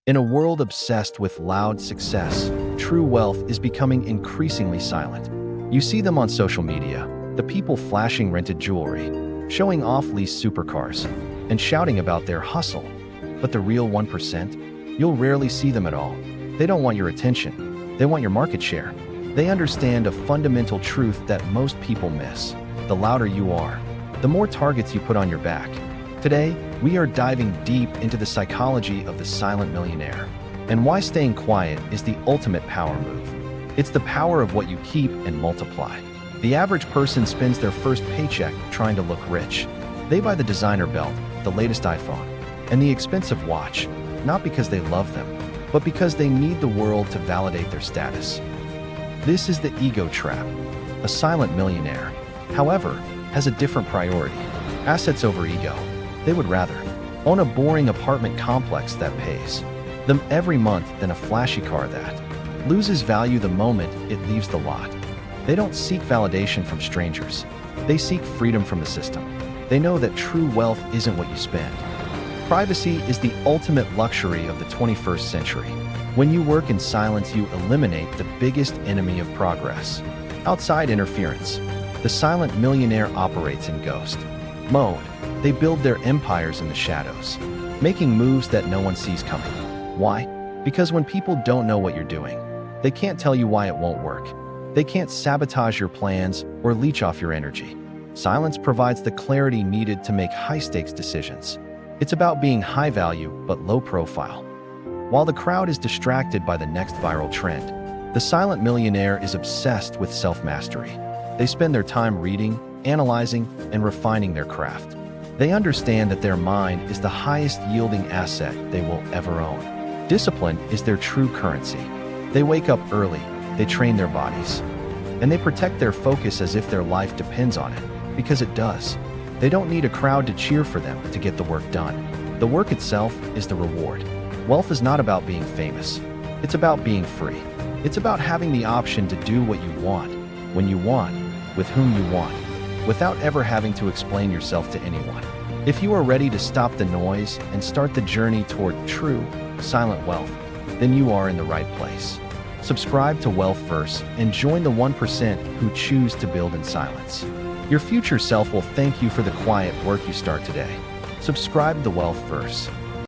In a world obsessed with loud success, true wealth is becoming increasingly silent. You see them on social media, the people flashing rented jewelry, showing off leased supercars, and shouting about their hustle. But the real 1%, you'll rarely see them at all. They don't want your attention. They want your market share. They understand a fundamental truth that most people miss. The louder you are, the more targets you put on your back. Today, we are diving deep into the psychology of the silent millionaire and why staying quiet is the ultimate power move. It's the power of what you keep and multiply. The average person spends their first paycheck trying to look rich. They buy the designer belt, the latest iPhone, and the expensive watch, not because they love them, but because they need the world to validate their status. This is the ego trap. A silent millionaire, however, has a different priority. Assets over ego. They would rather own a boring apartment complex that pays them every month than a flashy car that loses value the moment it leaves the lot. They don't seek validation from strangers. They seek freedom from the system. They know that true wealth isn't what you spend. Privacy is the ultimate luxury of the 21st century. When you work in silence, you eliminate the biggest enemy of progress: outside interference. The silent millionaire operates in ghost mode. They build their empires in the shadows, making moves that no one sees coming. Why? Because when people don't know what you're doing, they can't tell you why it won't work. They can't sabotage your plans or leech off your energy. Silence provides the clarity needed to make high-stakes decisions. It's about being high value but low profile. While the crowd is distracted by the next viral trend, the silent millionaire is obsessed with self-mastery. They spend their time reading, analyzing, and refining their craft. They understand that their mind is the highest yielding asset they will ever own. Discipline is their true currency. They wake up early, they train their bodies, and they protect their focus as if their life depends on it, because it does. They don't need a crowd to cheer for them to get the work done. The work itself is the reward. Wealth is not about being famous. It's about being free. It's about having the option to do what you want, when you want, with whom you want, without ever having to explain yourself to anyone. If you are ready to stop the noise and start the journey toward true, silent wealth, then you are in the right place. Subscribe to Wealth Verse and join the 1% who choose to build in silence. Your future self will thank you for the quiet work you start today. Subscribe to Wealth Verse.